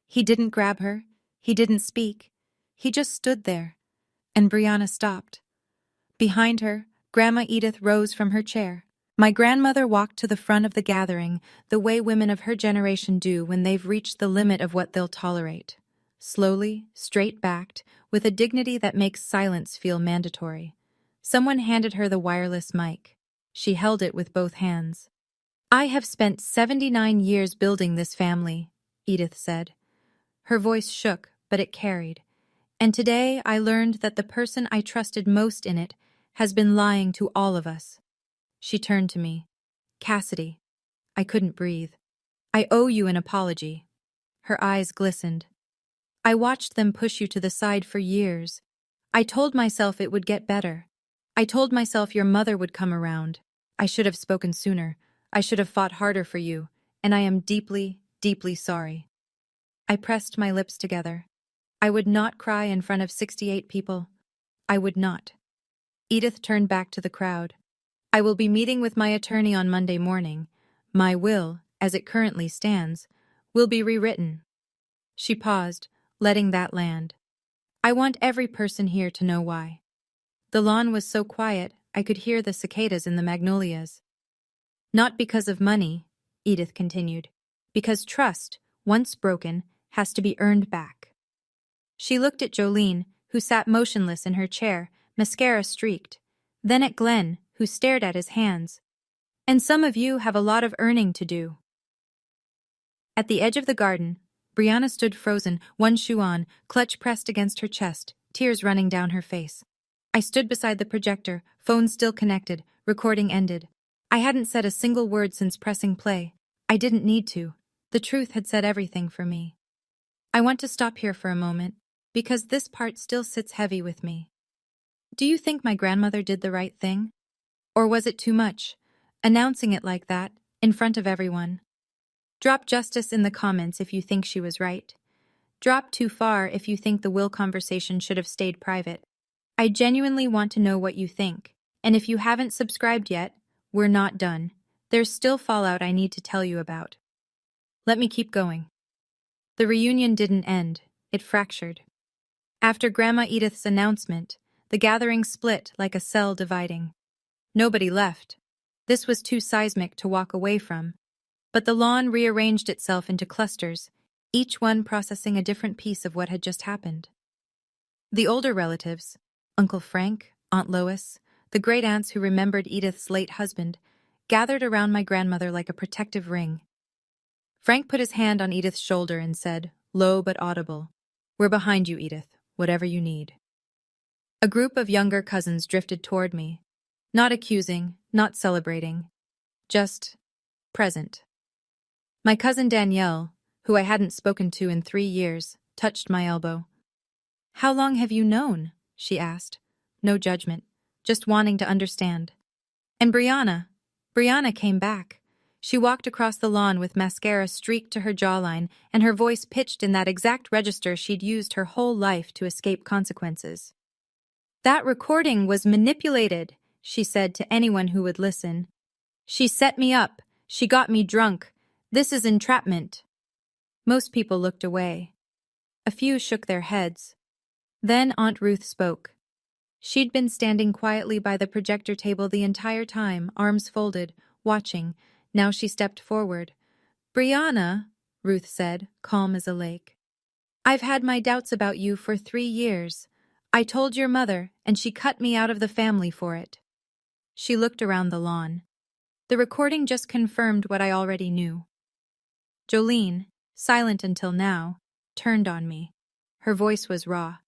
Speaker 1: He didn't grab her. He didn't speak. He just stood there. And Brianna stopped. Behind her, Grandma Edith rose from her chair. My grandmother walked to the front of the gathering, the way women of her generation do when they've reached the limit of what they'll tolerate. Slowly, straight-backed, with a dignity that makes silence feel mandatory. Someone handed her the wireless mic. She held it with both hands. "I have spent 79 years building this family," Edith said. Her voice shook, but it carried. "And today I learned that the person I trusted most in it has been lying to all of us." She turned to me. "Cassidy." I couldn't breathe. "I owe you an apology." Her eyes glistened. "I watched them push you to the side for years. I told myself it would get better. I told myself your mother would come around. I should have spoken sooner. I should have fought harder for you, and I am deeply, deeply sorry." I pressed my lips together. I would not cry in front of 68 people. I would not. Edith turned back to the crowd. "I will be meeting with my attorney on Monday morning. My will, as it currently stands, will be rewritten." She paused, letting that land. "I want every person here to know why." The lawn was so quiet, I could hear the cicadas in the magnolias. "Not because of money," Edith continued, "because trust, once broken, has to be earned back." She looked at Jolene, who sat motionless in her chair, mascara streaked, then at Glenn, who stared at his hands. "And some of you have a lot of earning to do." At the edge of the garden, Brianna stood frozen, one shoe on, clutch pressed against her chest, tears running down her face. I stood beside the projector, phone still connected, recording ended. I hadn't said a single word since pressing play. I didn't need to. The truth had said everything for me. I want to stop here for a moment, because this part still sits heavy with me. Do you think my grandmother did the right thing? Or was it too much, announcing it like that, in front of everyone? Drop justice in the comments if you think she was right. Drop too far if you think the will conversation should have stayed private. I genuinely want to know what you think, and if you haven't subscribed yet, we're not done. There's still fallout I need to tell you about. Let me keep going. The reunion didn't end, it fractured. After Grandma Edith's announcement, the gathering split like a cell dividing. Nobody left. This was too seismic to walk away from. But the lawn rearranged itself into clusters, each one processing a different piece of what had just happened. The older relatives, Uncle Frank, Aunt Lois, the great aunts who remembered Edith's late husband, gathered around my grandmother like a protective ring. Frank put his hand on Edith's shoulder and said, low but audible, "We're behind you, Edith, whatever you need." A group of younger cousins drifted toward me, not accusing, not celebrating, just present. My cousin Danielle, who I hadn't spoken to in 3 years, touched my elbow. "How long have you known?" she asked. No judgment, just wanting to understand. And Brianna came back. She walked across the lawn with mascara streaked to her jawline and her voice pitched in that exact register she'd used her whole life to escape consequences. "That recording was manipulated," she said to anyone who would listen. "She set me up. She got me drunk. This is entrapment." Most people looked away. A few shook their heads. Then Aunt Ruth spoke. She'd been standing quietly by the projector table the entire time, arms folded, watching. Now she stepped forward. "Brianna," Ruth said, calm as a lake, "I've had my doubts about you for 3 years. I told your mother, and she cut me out of the family for it." She looked around the lawn. The recording just confirmed what I already knew. Jolene, silent until now, turned on me. Her voice was raw.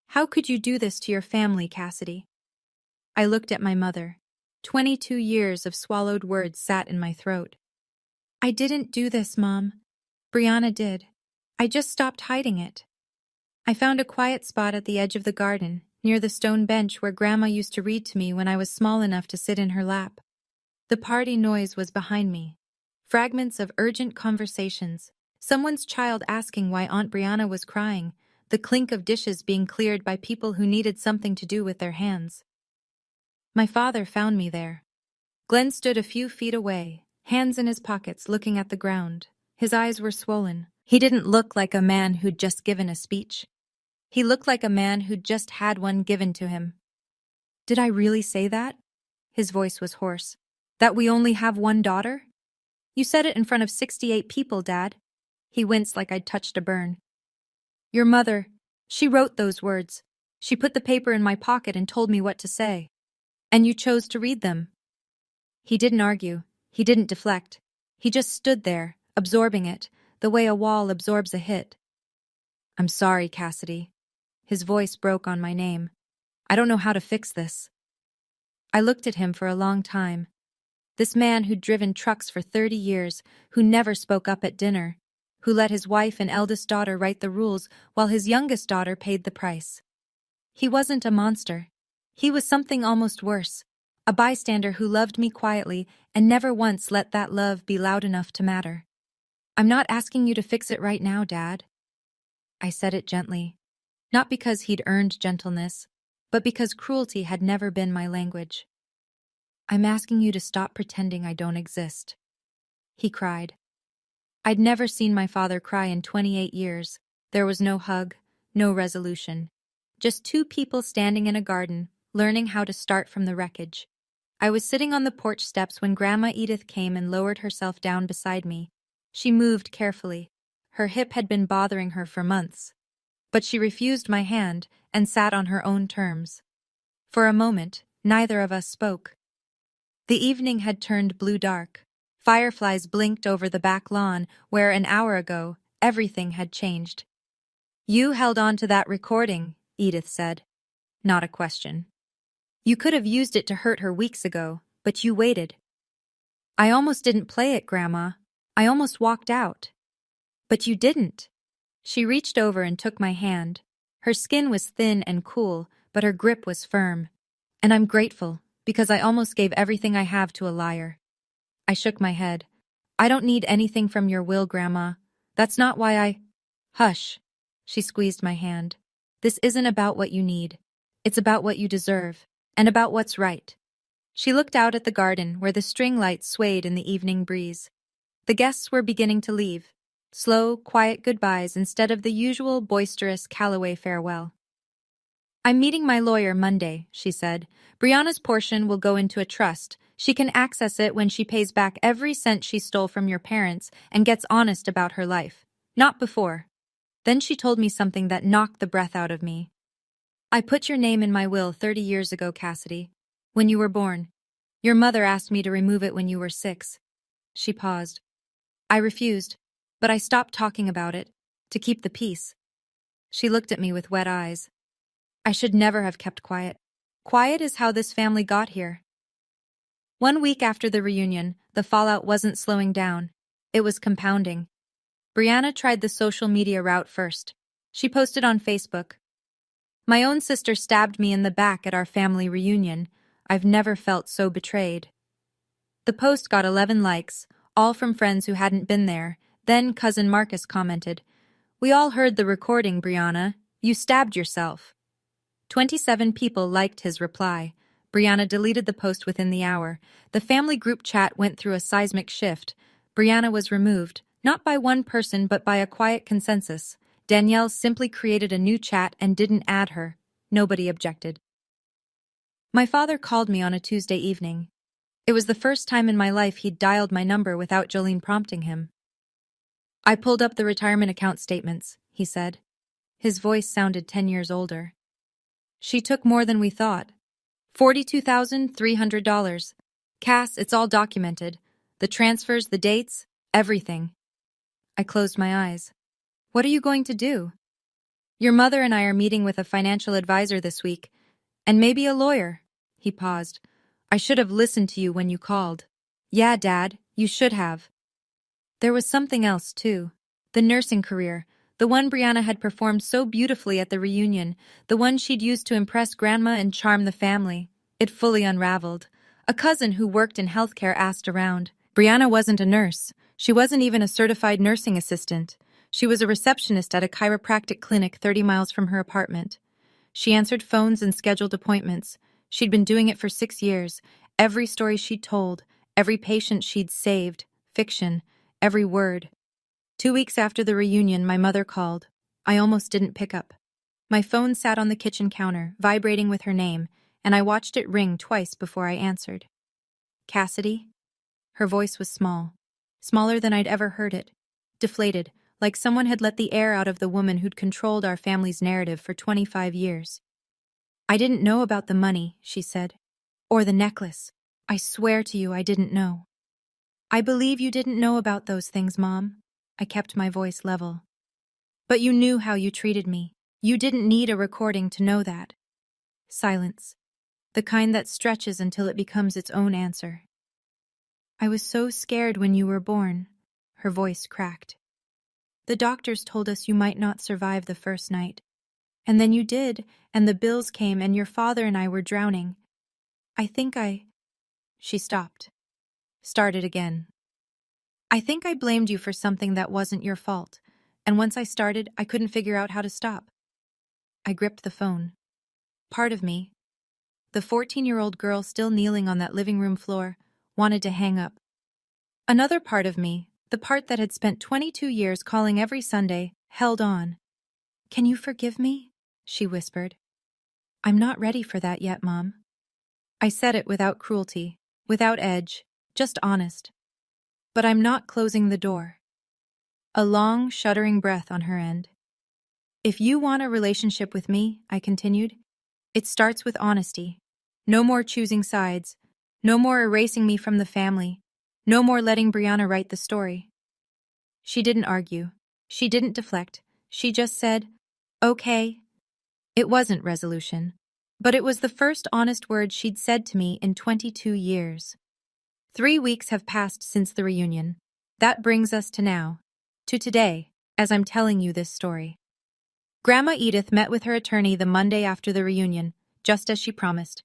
Speaker 1: "How could you do this to your family, Cassidy?" I looked at my mother. 22 years of swallowed words sat in my throat. "I didn't do this, Mom. Brianna did. I just stopped hiding it." I found a quiet spot at the edge of the garden, near the stone bench where Grandma used to read to me when I was small enough to sit in her lap. The party noise was behind me. Fragments of urgent conversations, someone's child asking why Aunt Brianna was crying, the clink of dishes being cleared by people who needed something to do with their hands. My father found me there. Glenn stood a few feet away, hands in his pockets looking at the ground. His eyes were swollen. He didn't look like a man who'd just given a speech. He looked like a man who'd just had one given to him. "Did I really say that?" His voice was hoarse. "That we only have one daughter? You said it in front of 68 people, Dad." He winced like I'd touched a burn. "Your mother, she wrote those words. She put the paper in my pocket and told me what to say. And you chose to read them." He didn't argue. He didn't deflect. He just stood there, absorbing it, the way a wall absorbs a hit. "I'm sorry, Cassidy." His voice broke on my name. "I don't know how to fix this." I looked at him for a long time. This man who'd driven trucks for 30 years, who never spoke up at dinner, who let his wife and eldest daughter write the rules while his youngest daughter paid the price. He wasn't a monster. He was something almost worse, a bystander who loved me quietly and never once let that love be loud enough to matter. "I'm not asking you to fix it right now, Dad." I said it gently, not because he'd earned gentleness, but because cruelty had never been my language. "I'm asking you to stop pretending I don't exist." He cried. I'd never seen my father cry in 28 years. There was no hug, no resolution. Just 2 people standing in a garden, learning how to start from the wreckage. I was sitting on the porch steps when Grandma Edith came and lowered herself down beside me. She moved carefully. Her hip had been bothering her for months. But she refused my hand and sat on her own terms. For a moment, neither of us spoke. The evening had turned blue-dark. Fireflies blinked over the back lawn where, an hour ago, everything had changed. "You held on to that recording," Edith said. Not a question. "You could have used it to hurt her weeks ago, but you waited." "I almost didn't play it, Grandma. I almost walked out." "But you didn't." She reached over and took my hand. Her skin was thin and cool, but her grip was firm. "And I'm grateful, because I almost gave everything I have to a liar." I shook my head. "I don't need anything from your will, Grandma. That's not why I—" "Hush." She squeezed my hand. "This isn't about what you need. It's about what you deserve, and about what's right." She looked out at the garden where the string lights swayed in the evening breeze. The guests were beginning to leave. Slow, quiet goodbyes instead of the usual boisterous Callaway farewell. "I'm meeting my lawyer Monday," she said. "Brianna's portion will go into a trust. She can access it when she pays back every cent she stole from your parents and gets honest about her life. Not before." Then she told me something that knocked the breath out of me. "I put your name in my will 30 years ago, Cassidy. When you were born. Your mother asked me to remove it when you were 6. She paused. I refused, but I stopped talking about it, to keep the peace. She looked at me with wet eyes. I should never have kept quiet. Quiet is how this family got here. 1 week after the reunion, the fallout wasn't slowing down. It was compounding. Brianna tried the social media route first. She posted on Facebook. My own sister stabbed me in the back at our family reunion. I've never felt so betrayed. The post got 11 likes, all from friends who hadn't been there. Then cousin Marcus commented, "We all heard the recording, Brianna. You stabbed yourself." 27 people liked his reply. Brianna deleted the post within the hour. The family group chat went through a seismic shift. Brianna was removed, not by one person but by a quiet consensus. Danielle simply created a new chat and didn't add her. Nobody objected. My father called me on a Tuesday evening. It was the first time in my life he'd dialed my number without Jolene prompting him. "I pulled up the retirement account statements," he said. His voice sounded 10 years older. "She took more than we thought. $42,300. Cass, it's all documented. The transfers, the dates, everything." I closed my eyes. "What are you going to do?" "Your mother and I are meeting with a financial advisor this week, and maybe a lawyer." He paused. "I should have listened to you when you called." "Yeah, Dad, you should have." There was something else, too. The nursing career, the one Brianna had performed so beautifully at the reunion, the one she'd used to impress Grandma and charm the family. It fully unraveled. A cousin who worked in healthcare asked around. Brianna wasn't a nurse. She wasn't even a certified nursing assistant. She was a receptionist at a chiropractic clinic 30 miles from her apartment. She answered phones and scheduled appointments. She'd been doing it for 6 years. Every story she'd told, every patient she'd saved, fiction, every word. 2 weeks after the reunion, my mother called. I almost didn't pick up. My phone sat on the kitchen counter, vibrating with her name, and I watched it ring twice before I answered. "Cassidy?" Her voice was small, smaller than I'd ever heard it, deflated, like someone had let the air out of the woman who'd controlled our family's narrative for 25 years. "I didn't know about the money," she said. "Or the necklace. I swear to you I didn't know." "I believe you didn't know about those things, Mom." I kept my voice level. "But you knew how you treated me. You didn't need a recording to know that." Silence. The kind that stretches until it becomes its own answer. "I was so scared when you were born." Her voice cracked. "The doctors told us you might not survive the first night. And then you did, and the bills came, and your father and I were drowning. I think I—" She stopped. Started again. "I think I blamed you for something that wasn't your fault, and once I started, I couldn't figure out how to stop." I gripped the phone. Part of me, the 14-year-old girl still kneeling on that living room floor, wanted to hang up. Another part of me, the part that had spent 22 years calling every Sunday, held on. "Can you forgive me?" she whispered. "I'm not ready for that yet, Mom." I said it without cruelty, without edge, just honest. "But I'm not closing the door." A long, shuddering breath on her end. "If you want a relationship with me," I continued, "it starts with honesty. No more choosing sides. No more erasing me from the family. No more letting Brianna write the story." She didn't argue. She didn't deflect. She just said, "Okay." It wasn't resolution, but it was the first honest word she'd said to me in 22 years. 3 weeks have passed since the reunion. That brings us to now. To today, as I'm telling you this story. Grandma Edith met with her attorney the Monday after the reunion, just as she promised.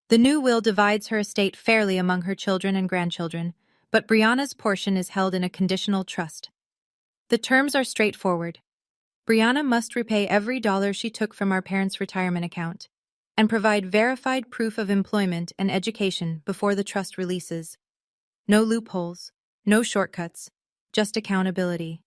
Speaker 1: The new will divides her estate fairly among her children and grandchildren, but Brianna's portion is held in a conditional trust. The terms are straightforward. Brianna must repay every dollar she took from our parents' retirement account and provide verified proof of employment and education before the trust releases. No loopholes, no shortcuts, just accountability.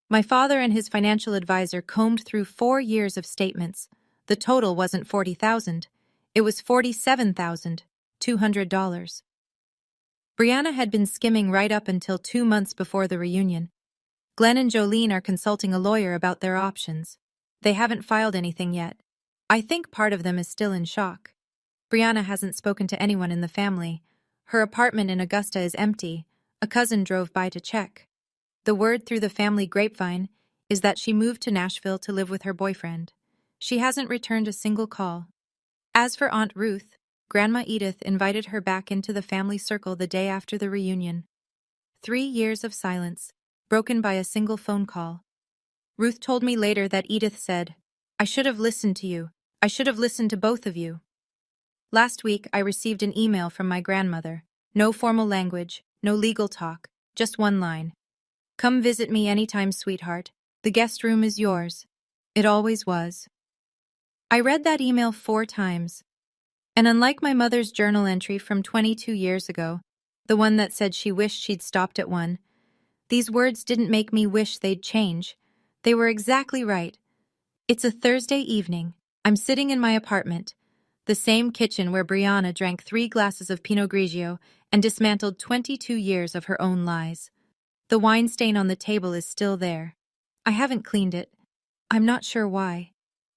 Speaker 1: My father and his financial advisor combed through 4 years of statements. The total wasn't $40,000. It was $47,200. Brianna had been skimming right up until 2 months before the reunion. Glenn and Jolene are consulting a lawyer about their options. They haven't filed anything yet. I think part of them is still in shock. Brianna hasn't spoken to anyone in the family. Her apartment in Augusta is empty. A cousin drove by to check. The word through the family grapevine is that she moved to Nashville to live with her boyfriend. She hasn't returned a single call. As for Aunt Ruth, Grandma Edith invited her back into the family circle the day after the reunion. 3 years of silence, broken by a single phone call. Ruth told me later that Edith said, "I should have listened to you. I should have listened to both of you." Last week, I received an email from my grandmother. No formal language, no legal talk, just one line. "Come visit me anytime, sweetheart. The guest room is yours. It always was." I read that email 4 times. And unlike my mother's journal entry from 22 years ago, the one that said she wished she'd stopped at 1, these words didn't make me wish they'd change. They were exactly right. It's a Thursday evening. I'm sitting in my apartment, the same kitchen where Brianna drank 3 glasses of Pinot Grigio and dismantled 22 years of her own lies. The wine stain on the table is still there. I haven't cleaned it. I'm not sure why.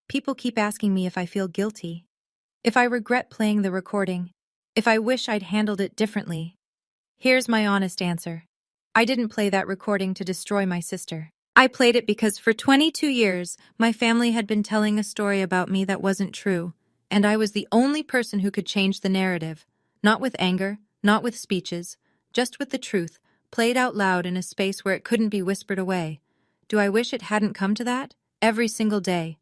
Speaker 1: People keep asking me if I feel guilty, if I regret playing the recording, if I wish I'd handled it differently. Here's my honest answer. I didn't play that recording to destroy my sister. I played it because for 22 years, my family had been telling a story about me that wasn't true, and I was the only person who could change the narrative. Not with anger, not with speeches, just with the truth, played out loud in a space where it couldn't be whispered away. Do I wish it hadn't come to that? Every single day.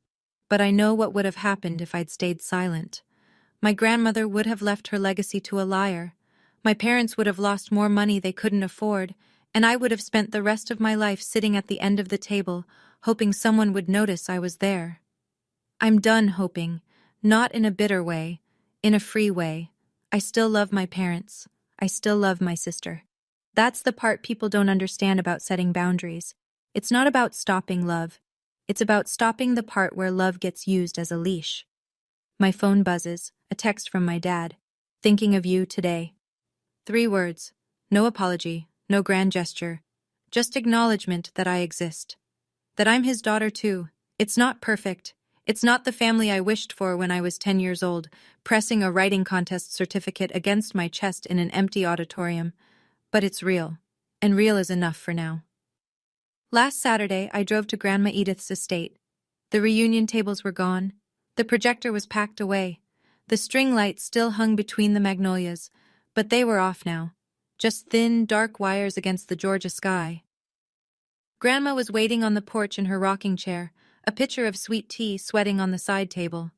Speaker 1: But I know what would have happened if I'd stayed silent. My grandmother would have left her legacy to a liar. My parents would have lost more money they couldn't afford, and I would have spent the rest of my life sitting at the end of the table, hoping someone would notice I was there. I'm done hoping, not in a bitter way, in a free way. I still love my parents. I still love my sister. That's the part people don't understand about setting boundaries. It's not about stopping love. It's about stopping the part where love gets used as a leash. My phone buzzes, a text from my dad. "Thinking of you today." 3 words. No apology, no grand gesture. Just acknowledgement that I exist. That I'm his daughter too. It's not perfect. It's not the family I wished for when I was 10 years old, pressing a writing contest certificate against my chest in an empty auditorium. But it's real. And real is enough for now. Last Saturday, I drove to Grandma Edith's estate. The reunion tables were gone. The projector was packed away. The string lights still hung between the magnolias, but they were off now. Just thin, dark wires against the Georgia sky. Grandma was waiting on the porch in her rocking chair, a pitcher of sweet tea sweating on the side table.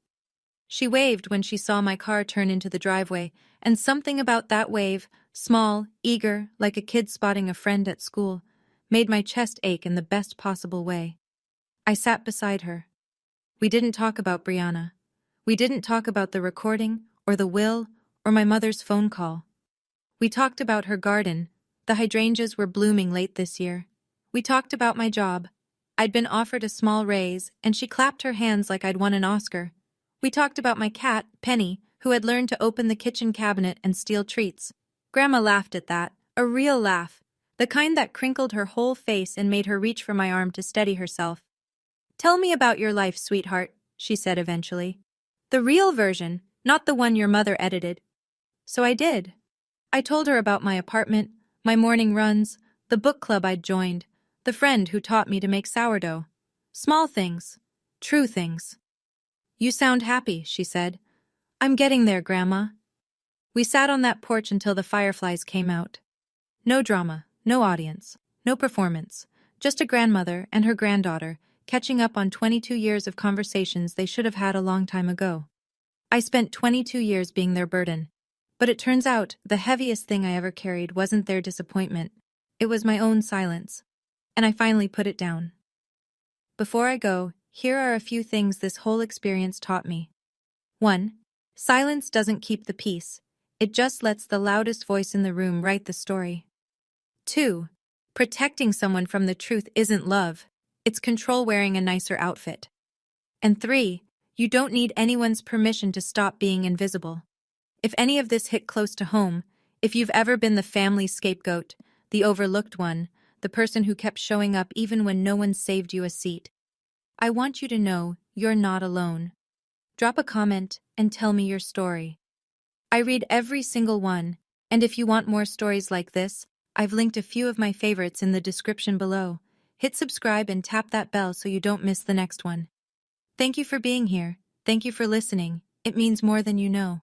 Speaker 1: She waved when she saw my car turn into the driveway, and something about that wave, small, eager, like a kid spotting a friend at school, made my chest ache in the best possible way. I sat beside her. We didn't talk about Brianna. We didn't talk about the recording, or the will, or my mother's phone call. We talked about her garden. The hydrangeas were blooming late this year. We talked about my job. I'd been offered a small raise, and she clapped her hands like I'd won an Oscar. We talked about my cat, Penny, who had learned to open the kitchen cabinet and steal treats. Grandma laughed at that, a real laugh, the kind that crinkled her whole face and made her reach for my arm to steady herself. "Tell me about your life, sweetheart," she said eventually. "The real version, not the one your mother edited." So I did. I told her about my apartment, my morning runs, the book club I'd joined, the friend who taught me to make sourdough. Small things, true things. "You sound happy," she said. "I'm getting there, Grandma." We sat on that porch until the fireflies came out. No drama, no audience, no performance, just a grandmother and her granddaughter catching up on 22 years of conversations they should have had a long time ago. I spent 22 years being their burden, but it turns out the heaviest thing I ever carried wasn't their disappointment. It was my own silence, and I finally put it down. Before I go, here are a few things this whole experience taught me. 1. Silence doesn't keep the peace. It just lets the loudest voice in the room write the story. 2. Protecting someone from the truth isn't love. It's control wearing a nicer outfit. And 3. You don't need anyone's permission to stop being invisible. If any of this hit close to home, if you've ever been the family scapegoat, the overlooked one, the person who kept showing up even when no one saved you a seat, I want you to know you're not alone. Drop a comment and tell me your story. I read every single one, and if you want more stories like this, I've linked a few of my favorites in the description below. Hit subscribe and tap that bell so you don't miss the next one. Thank you for being here. Thank you for listening. It means more than you know.